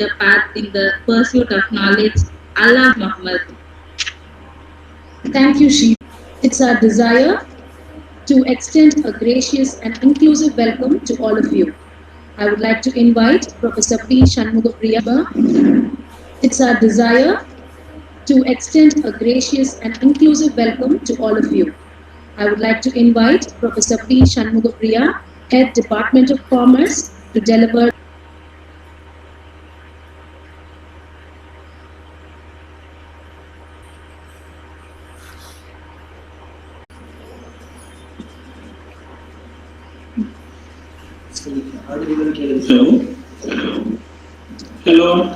the path in the pursuit of knowledge. Allah Muhammad. Thank you, Sheila. It's our desire to extend a gracious and inclusive welcome to all of you. I would like to invite Professor P. Shanmugapriya. It's our desire to extend a gracious and inclusive welcome to all of you. I would like to invite Professor P. Shanmugapriya, Head Department of Commerce, to deliver. Hello. Hello.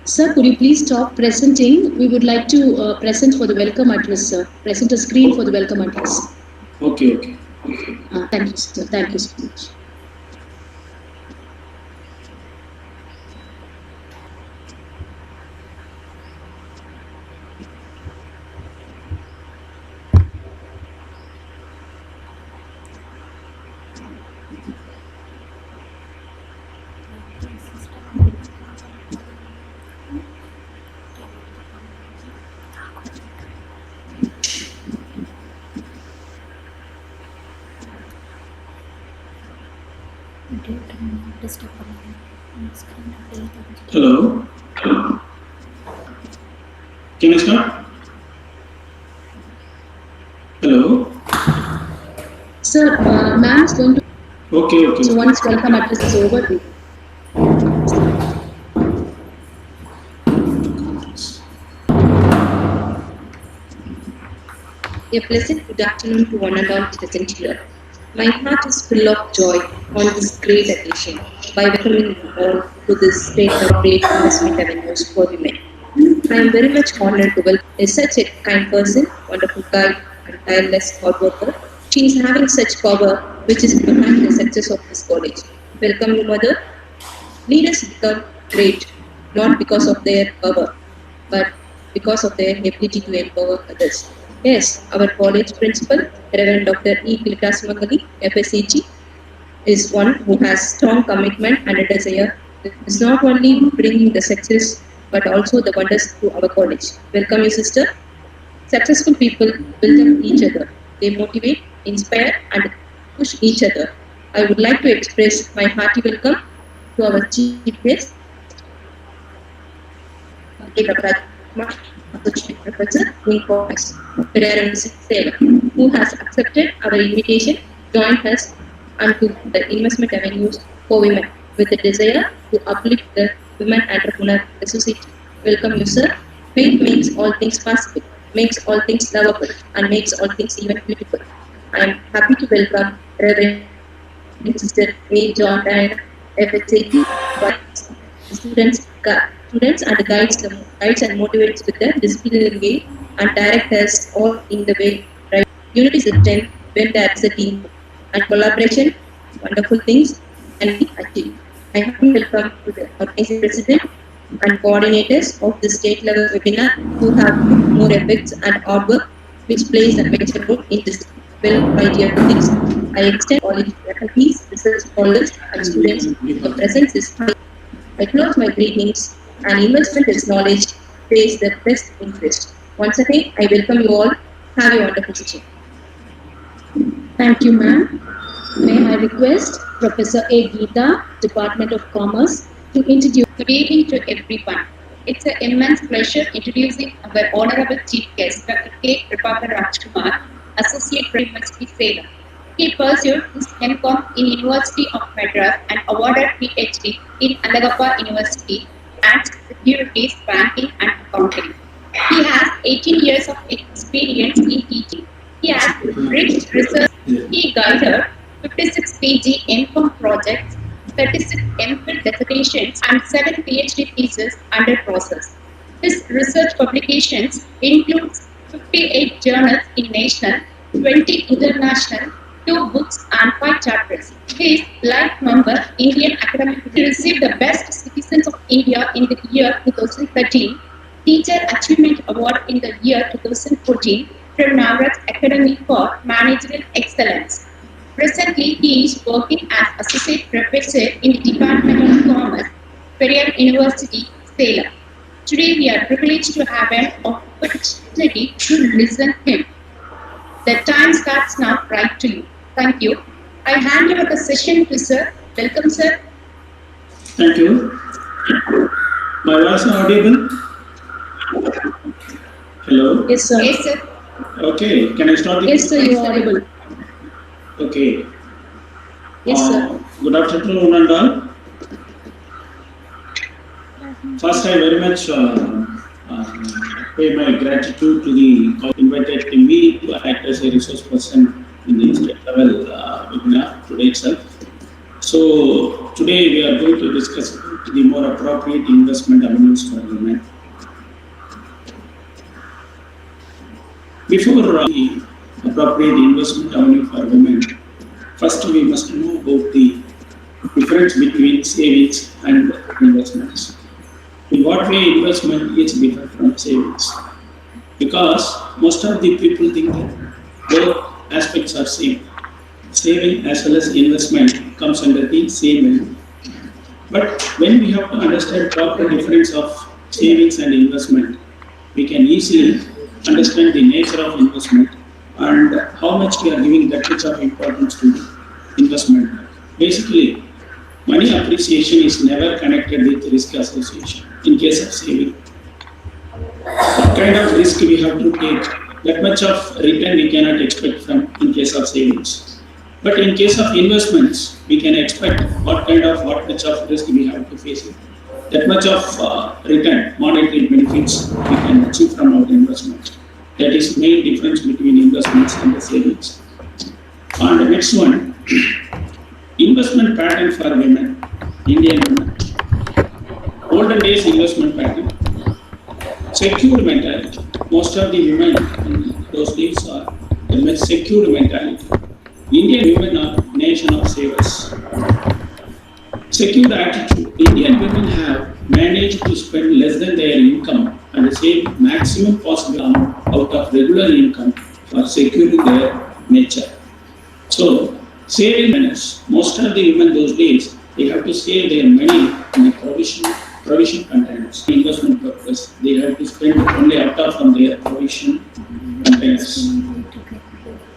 Sir, could you please stop presenting? We would like to present for the welcome address, sir. Present a screen for the welcome address. Okay. Thank you, sir. Thank you so much. Hello. Can I start? Hello. Sir, ma'am is going to. Okay. So once welcome address is over, A pleasant good afternoon to one and all present here. My heart is full of joy on this great occasion by welcoming you all to this state of great investment avenues for women. I am very much honored to welcome is such a kind person, wonderful guide, and tireless hard worker. She is having such power which is behind the success of this college. Welcome you, mother. Leaders become great not because of their power, but because of their ability to empower others. Yes, our college principal, Reverend Dr. E. Kiltasmangali, FSCG, is one who has strong commitment and a desire is not only bringing the success but also the wonders to our college. Welcome, you sister. Successful people build up each other. They motivate, inspire, and push each other. I would like to express my hearty welcome to our chief guest, Professor in Commerce, who has accepted our invitation to join us onto the investment avenues for women with a desire to uplift the women entrepreneur in the society. Welcome you, sir. Faith makes all things possible, makes all things lovable, and makes all things even beautiful. I am happy to welcome Reverend Sister A. John Diana, FSAT, students, students and guides and motivates with the disciplinary way and direct us all in the way. Right? Unity is a strength when there is a team and collaboration, wonderful things can be achieved. I happy welcome to the organizing president and coordinators of the state level webinar who have put more efforts and hard work which plays a major role in this. Well, my dear colleagues, I extend all its faculties, research scholars, and students. Your presence is high. I close my greetings and investment is knowledge pays the best interest. Once again, I welcome you all. Have a wonderful session. Thank you, ma'am. May I request Professor A. Geeta, Department of Commerce, to introduce. Good evening to everyone. It's an immense pleasure introducing our Honorable Chief Guest, Dr. K. Prabhakar Rajkumar, Associate University Salem. He pursued his MCom in University of Madras and awarded PhD in Alagappa University and Securities, Banking and Accounting. He has 18 years of experience in teaching. He has rich research. He guided 56 PG MCom projects, 36 MPhil dissertations, and 7 PhD theses under process. His research publications includes 58 journals in national, 20 international, 2 books and 5 chapters. He is life member Indian Academic. He received the Best Citizens of India in the year 2013, Teacher Achievement Award in the year 2014 from Navratna Academy for Managerial Excellence. Presently, he is working as Associate Professor in the Department of Commerce. Periyar University, Salem. Today we are privileged to have an opportunity to listen to him. The time starts now, right to you. Thank you. I hand over the session to Sir. Welcome, Sir. Thank you. My voice is audible? Hello? Yes, sir. Yes, sir. Okay, can I start the Yes, sir, you are audible. Okay. Yes, sir. Good afternoon, one and all. First, I very much pay my gratitude to the invited me to act as a resource person in the state level webinar today itself. So, today we are going to discuss the more appropriate investment avenues for women. Before the appropriate investment avenue for women, first we must know about the difference between savings and investments. In what way investment is different from savings? Because most of the people think that both aspects are same. Saving as well as investment comes under the same head. But when we have to understand proper difference of savings and investment, we can easily understand the nature of investment and how much we are giving that much of importance to investment. Basically, money appreciation is never connected with risk association in case of saving. What kind of risk we have to take, that much of return we cannot expect from in case of savings. But in case of investments, we can expect what much of risk we have to face it. That much of return, monetary benefits we can achieve from our investment. That is the main difference between investments and the savings. And the next one, investment pattern for women, Indian women. Olden days investment pattern, secure mentality. Most of the women in those days are a secure mentality. Indian women are nation of savers. Secure attitude. Indian women have managed to spend less than their income and save maximum possible amount out of regular income for securing their nature. So, saving manners. Most of the women those days, they have to save their money in the provision containers. Investment purpose, they have to spend only out of from their provision containers.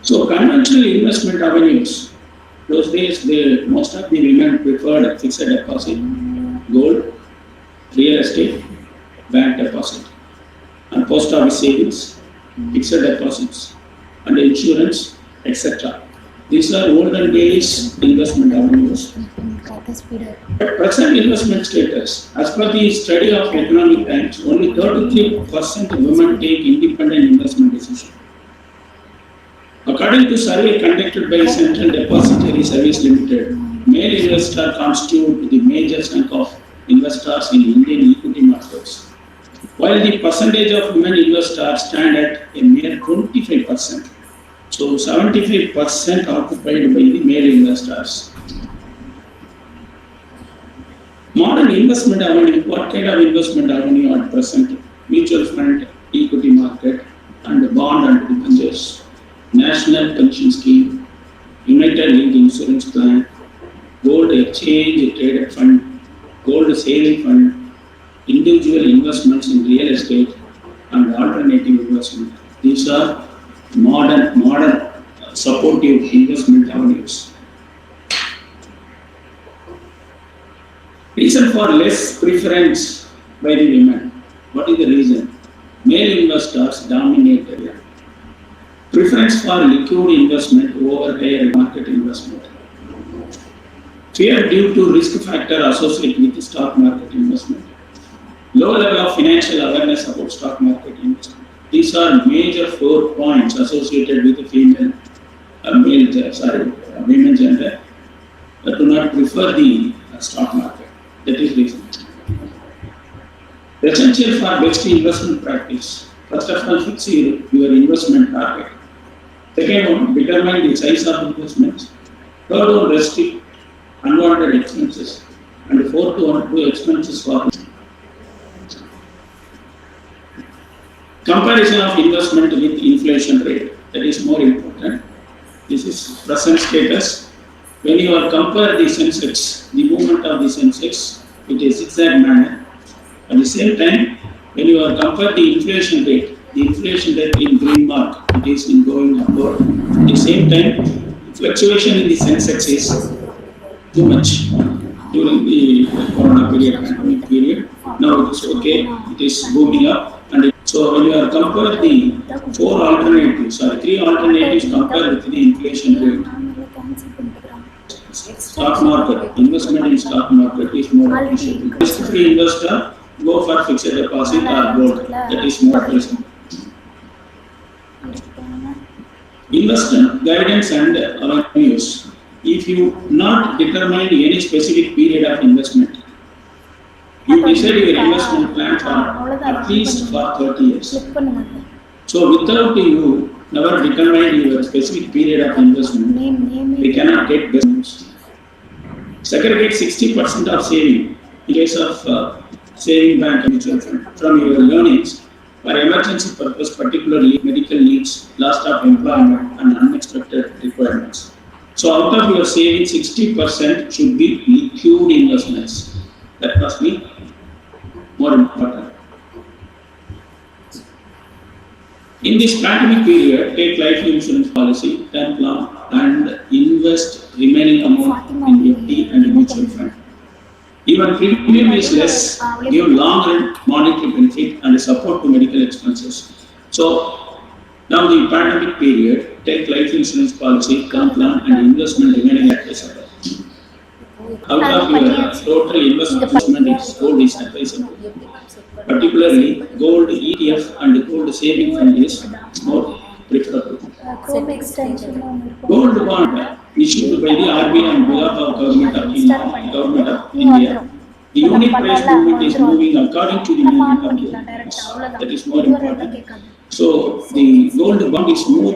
So, conventional investment avenues, those days, most of the women preferred fixed deposit, gold, real estate, bank deposit, and post office savings, fixed deposits, and insurance, etc. These are olden days investment avenues. Present investment status. As per the study of Economic Times, only 33% of women take independent investment decisions. According to survey conducted by Central Depository Service Limited, male investors constitute the major chunk of investors in Indian equity markets, while the percentage of women investors stand at a mere 25%. So 75% occupied by the male investors. Modern investment avenue, what kind of investment avenue are present? Mutual fund, equity market, and bond and debentures, national pension scheme, United Link insurance plan, gold exchange traded fund, gold saving fund, individual investments in real estate, and alternative investment. These are modern supportive investment avenues. Reason for less preference by the women. What is the reason? Male investors dominate the area. Preference for liquid investment over higher market investment. Fear due to risk factor associated with the stock market investment. Low level of financial awareness about stock market investment. These are major 4 points associated with the women gender that do not prefer the stock market. That is reason. Essential for best investment practice. First of all, fix your investment target. Second one, determine the size of investments. Third one, restrict unwanted expenses. And the fourth one, do expenses for comparison of investment with inflation rate. That is more important. This is present status. When you are compare the Sensex, the movement of the Sensex it is zigzag manner. At the same time, when you are compare the inflation rate in green mark, it is in going upward. At the same time, fluctuation in the Sensex is too much during the corona period, pandemic period. Now it is okay, it is booming up. So when you are compare the three alternatives compared with the inflation rate, stock market, investment in stock market is more appreciable. Risk-free investor, go for fixed deposit or gold. That is more appreciable. Investment guidance and avenues. If you not determine any specific period of investment, you decide your investment plan for at least for 30 years. So without you never determine your specific period of investment, we cannot get best news. Segregate 60% of saving in case of saving bank and mutual fund from your earnings for emergency purpose, particularly medical needs, loss of employment, and unexpected requirements. So out of your savings, 60% should be liquid investments. That must be more important. In this pandemic period, take life insurance policy, term plan, and invest remaining amount in FD and mutual fund. Even premium is less, give long-run monetary benefit and support to medical expenses. So now the pandemic period, take life insurance policy, term plan, and investment remaining at this level. Out of your total investment is gold is advisable. Particularly, gold ETF and gold saving fund is more preferable. Gold bond issued by the RBI on behalf of Government of India. The unit price movement is moving according to the movement of the price. That is more important. So the gold bond is more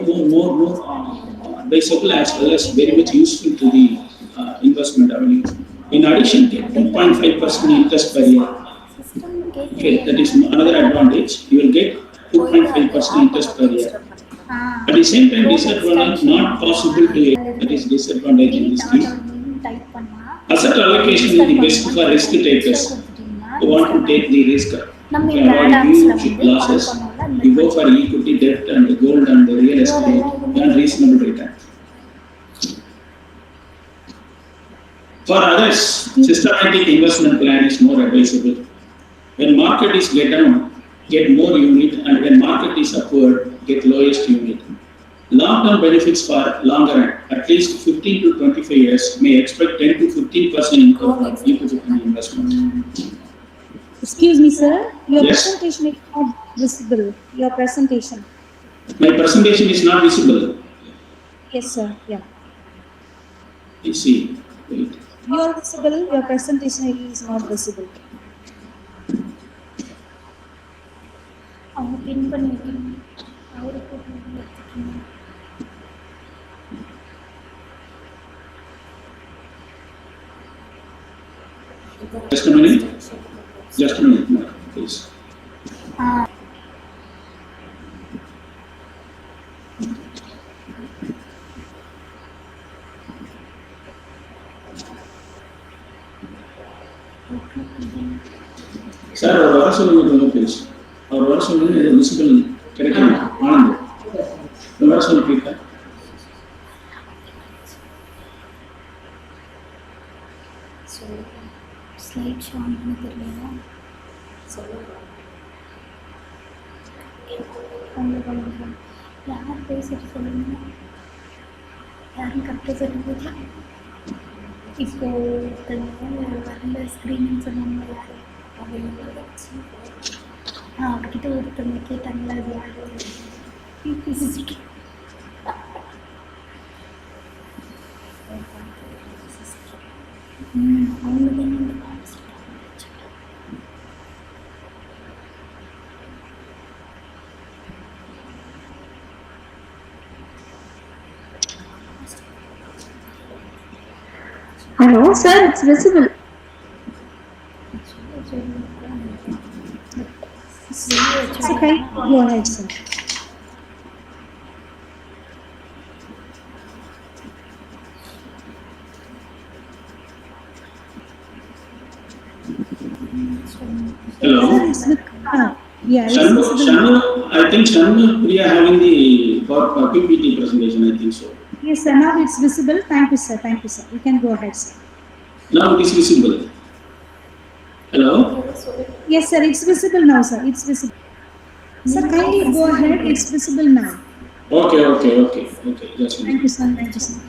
advisable as well as very much useful to the investment avenue. In addition, get 2.5% interest per year. Okay, that is another advantage. You will get 2.5% interest per year. At the same time, disadvantage not possible to get. That is disadvantage in this scheme. Asset allocation is the best for risk takers who want to take the risk. To avoid huge losses, you go for equity, debt, and gold and the real estate and reasonable return. For others, systematic investment plan is more advisable. When market is get down, get more unit, and when market is upward, get lowest unit. Long-term benefits for longer run, at least 15 to 25 years, may expect 10 to 15% income from equity investment. Excuse me, sir. Your Yes. presentation is not visible. Your presentation. My presentation is not visible. Yes, sir. Yeah. You see, wait. You are visible. Your presentation is not visible. அவங்க பின் பண்ணி வைக்கணும் அவருக்கு எடுத்துக்கணும் Just a minute. Just a minute, please. Sir, our vara solunga please. Our vara solunga visible கிடைக்கணும் ஆனந்த். வர சொல்லுங்க. So slide show on பண்ண தெரியல உங்களுக்கு யார் பேசிட்டு சொல்லுங்க யாரும் கரெக்டாக சொல்லும்போது இப்போ வரல ஸ்க்ரீனிங் சொன்னாங்க யார் அவங்க அவர்கிட்ட ஒருத்தவங்க கேட்டாங்களா அது யார் பேசிட்டு அவங்க தான் இந்த Hello, sir. It's visible. It's okay. Go ahead, sir. Hello. Sir, it's with, yeah, it's Shanu, visible. I think Shanu Priya having the PPT presentation, I think so. Yes, sir, now it's visible. Thank you, sir. Thank you, sir. You can go ahead, sir. Now it is visible. Hello? Yes, sir, it's visible now, sir. It's visible. Sir, kindly go ahead. It's visible now. Okay. That's Thank you, sir. Thank you, sir.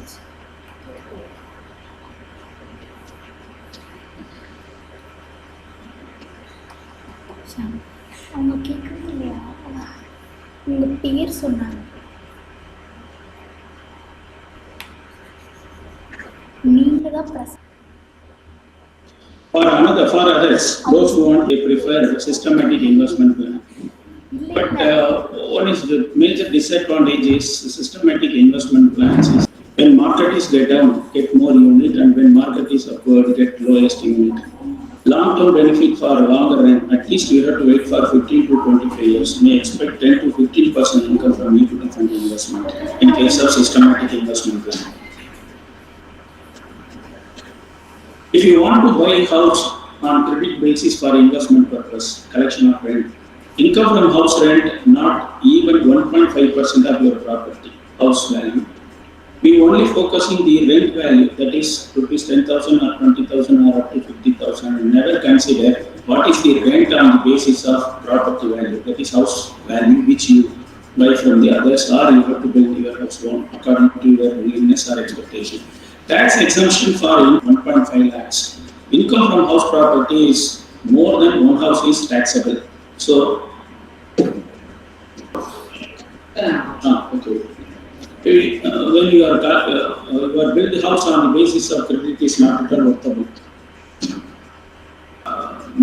அவங்க கேட்கவே இல்லையா? உங்கள் பேர் சொன்னாங்க. நீங்கள் தான் For others, those who want, they prefer systematic investment plan. But one is the major disadvantage is systematic investment plans is when market is down, get more unit, and when market is upward, get lowest unit. Long-term benefit for longer run, at least you have to wait for 15 to 25 years. You may expect 10 to 15% income from equity fund investment in case of systematic investment plan. If you want to buy a house on credit basis for investment purpose, collection of rent, income from house rent not even 1.5% of your property, house value. We only focusing the rent value, that is rupees 10,000 or 20,000 or up to 50,000, and never consider what is the rent on the basis of property value, that is house value which you buy from the others, or you have to build your house loan according to your willingness or expectation. Tax exemption for 1.5 lakhs. Income from house property is more than one house is taxable. So, okay. When you are build the house on the basis of credit is not at all workable.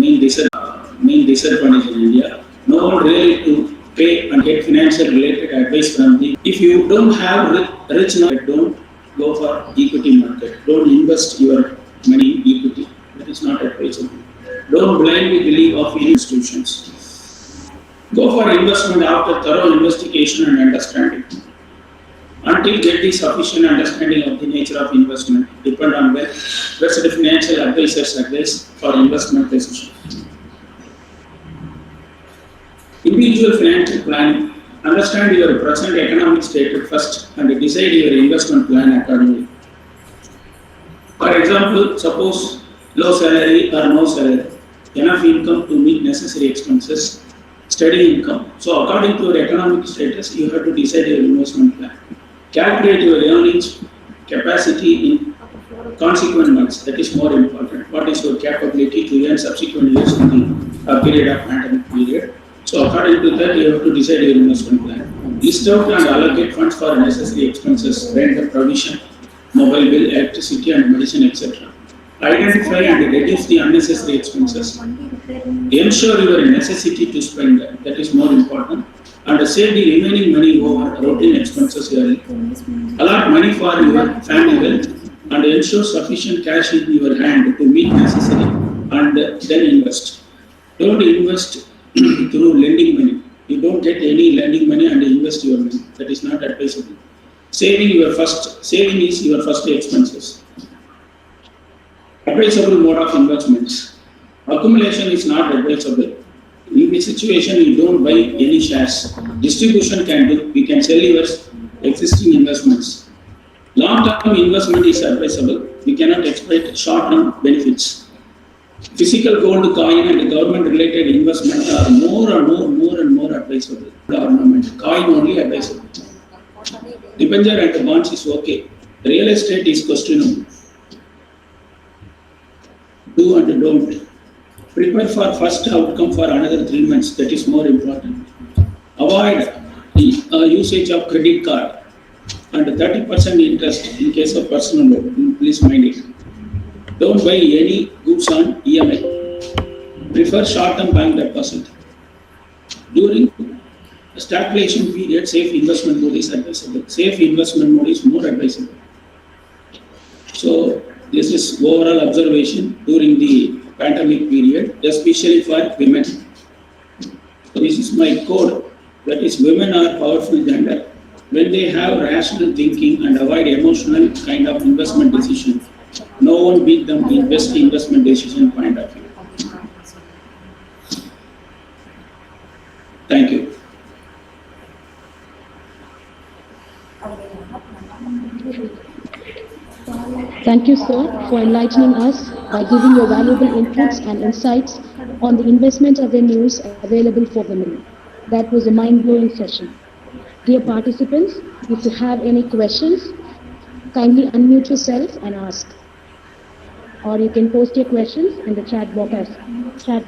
Main disadvantage in India. No one really to pay and get financial related advice from the. If you don't have rich now, don't go for equity market. Don't invest your money in equity. That is not advisable. Don't blindly believe of institutions. Go for investment after thorough investigation and understanding. Until get the sufficient understanding of the nature of investment, depend on where's the financial advisor's advice for investment decision. Individual financial planning. Understand your present economic status first and decide your investment plan accordingly. For example, suppose low salary or no salary, enough income to meet necessary expenses, steady income. So according to your economic status, you have to decide your investment plan. Calculate your earnings capacity in consequent months. That is more important. What is your capability to earn subsequent years in the period of pandemic period? So according to that, you have to decide your investment plan. List out and allocate funds for necessary expenses, rent, provision, mobile bill, electricity and medicine, etc. Identify and reduce the unnecessary expenses. Ensure your necessity to spend, that is more important. And save the remaining money over routine expenses early. Allot money for your family wealth and ensure sufficient cash in your hand to meet necessary and then invest. Don't invest through lending money. You don't get any lending money and invest your money. That is not advisable. Saving is your first expenses. Advisable mode of investments. Accumulation is not advisable. In this situation, you don't buy any shares. Distribution can do. We can sell your existing investments. Long-term investment is advisable. We cannot expect short-term benefits. Physical gold coin and government-related investment are more and more advisable. Government coin only advisable. Debenture and bonds is okay. Real estate is questionable. Do and don't. Prepare for first outcome for another 3 months. That is more important. Avoid the usage of credit card and 30% interest in case of personal loan. Please mind it. Don't buy any goods on EMI. Prefer short-term bank deposit. During stagflation period, safe investment mode is advisable. Safe investment mode is more advisable. So this is overall observation during the pandemic period, especially for women. So this is my code. That is, women are powerful gender. When they have rational thinking and avoid emotional kind of investment decision, no one beat them in best investment decision point of view. Thank you. Thank you, sir, for enlightening us by giving your valuable inputs and insights on the investment avenues available for women. That was a mind-blowing session. Dear participants, if you have any questions, kindly unmute yourself and ask. Or you can post your questions in the chat box as well.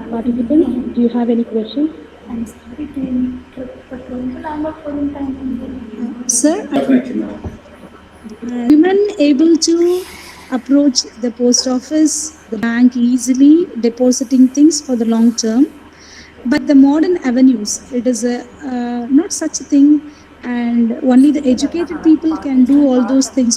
Participants, do you have any questions? I'm sorry to interrupt, but ரொம்ப லாங்கா போடும் time. Sir, Definitely, madam. women able to approach the post office, the bank easily, depositing things for the long term. But the modern avenues, it is not such a thing, and only the educated people can do all those things